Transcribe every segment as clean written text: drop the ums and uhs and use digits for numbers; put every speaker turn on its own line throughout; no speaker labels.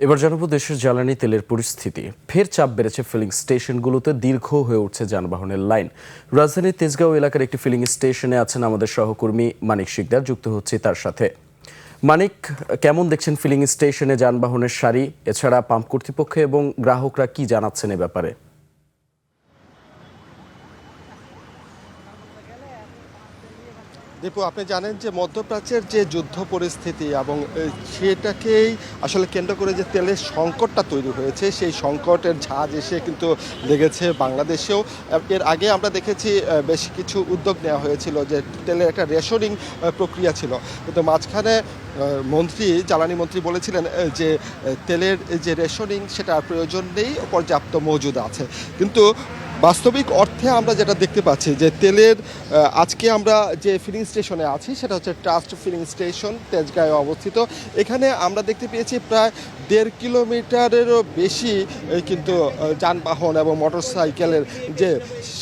এবার জানাবো দেশের জ্বালানি তেলের পরিস্থিতি। ফের চাপ বেড়েছে ফিলিং স্টেশনগুলোতে, দীর্ঘ হয়ে উঠছে যানবাহনের লাইন। রাজধানীর তেজগাঁও এলাকার একটি ফিলিং স্টেশনে আছেন আমাদের সহকর্মী মানিক শিকদার, যুক্ত হচ্ছে তার সাথে। মানিক, কেমন দেখছেন ফিলিং স্টেশনে যানবাহনের সারি? এছাড়া পাম্প কর্তৃপক্ষ এবং গ্রাহকরা কি জানাচ্ছেন এ ব্যাপারে?
দীপু, আপনি জানেন যে মধ্যপ্রাচ্যের যে যুদ্ধ পরিস্থিতি এবং সেটাকেই আসলে কেন্দ্র করে যে তেলের সংকটটা তৈরি হয়েছে, সেই সংকটের ঝাঁজ এসে কিন্তু লেগেছে বাংলাদেশেও। এর আগে আমরা দেখেছি বেশ কিছু উদ্যোগ নেওয়া হয়েছিল, যে তেলের একটা রেশনিং প্রক্রিয়া ছিল, কিন্তু মাঝখানে জ্বালানি মন্ত্রী বলেছিলেন যে তেলের যে রেশনিং সেটা প্রয়োজন নেই, পর্যাপ্ত মজুদ আছে। কিন্তু বাস্তবিক অর্থে আমরা যেটা দেখতে পাচ্ছি যে তেলের আজকে আমরা যে ফিলিং স্টেশনে আছি সেটা হচ্ছে ট্রাস্ট ফিলিং স্টেশন, তেজগাঁয়ে অবস্থিত। এখানে আমরা দেখতে পেয়েছি প্রায় 1.5 কিলোমিটারেরও বেশি কিন্তু যানবাহন এবং মোটরসাইকেলের যে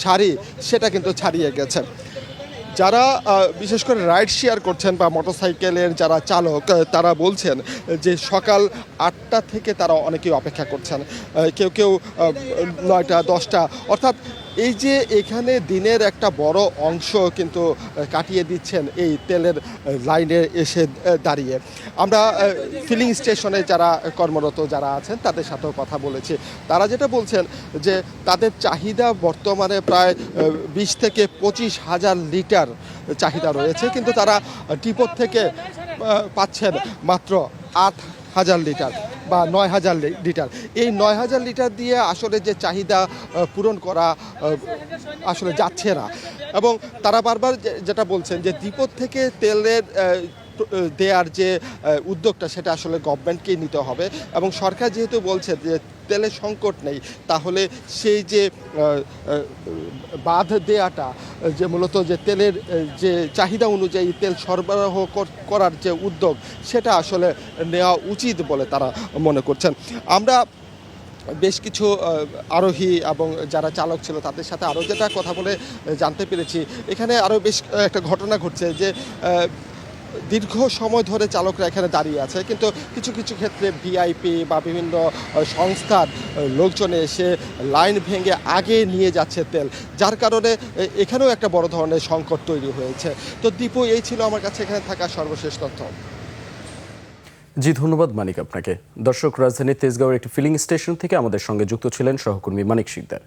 সারি সেটা কিন্তু ছাড়িয়ে গেছে। যারা বিশেষ করে রাইড শেয়ার করছেন বা মোটরসাইকেলের যারা চালক, তারা বলছেন যে সকাল 8টা থেকে তারা অনেকেই অপেক্ষা করছেন, কেউ কেউ 9টা 10টা, অর্থাৎ এই যে এখানে দিনের একটা বড় অংশ কিন্তু কাটিয়ে দিচ্ছেন এই তেলের লাইনে এসে দাঁড়িয়ে। আমরা ফিলিং স্টেশনে যারা কর্মরত যারা আছেন তাদের সাথেও কথা বলেছি। তারা যেটা বলছেন যে তাদের চাহিদা বর্তমানে প্রায় 20 থেকে 25 হাজার লিটার চাহিদা রয়েছে, কিন্তু তারা ডিপো থেকে পাচ্ছেন মাত্র 8,000 লিটার বা 9,000 লিটার। এই 9,000 লিটার দিয়ে আসলে যে চাহিদা পূরণ করা আসলে যাচ্ছে না। এবং তারা বারবার যেটা বলছেন যে ডিপো থেকে তেলের দেয়ার যে উদ্যোগটা সেটা আসলে গভর্নমেন্টকেই নিতে হবে, এবং সরকার যেহেতু বলছে যে তেলের সংকট নেই, তাহলে সেই যে বাঁধ দেয়াটা, যে মূলত যে তেলের যে চাহিদা অনুযায়ী তেল সরবরাহ করার যে উদ্যোগ সেটা আসলে নেওয়া উচিত বলে তারা মনে করছেন। আমরা বেশ কিছু আরোহী এবং যারা চালক ছিল তাদের সাথে আরও যেটা কথা বলে জানতে পেরেছি, এখানে আরও বেশ একটা ঘটনা ঘটছে যে দীর্ঘ সময় ধরে চালকরা এখানে দাঁড়িয়ে আছে, কিন্তু কিছু কিছু ক্ষেত্রে ভিআইপি বা বিভিন্ন সংস্থার লোকজন এসে লাইন ভেঙে আগে নিয়ে যাচ্ছে তেল, যার কারণে এখানেও একটা বড় ধরনের সংকট তৈরি হয়েছে। তো দীপু, এই ছিল আমার কাছে এখানে থাকা সর্বশেষ তথ্য।
জি, ধন্যবাদ মানিক আপনাকে। দর্শক, রাজধানীর তেজগাঁওয়ের একটি ফিলিং স্টেশন থেকে আমাদের সঙ্গে যুক্ত ছিলেন সহকর্মী মানিক শিকদার।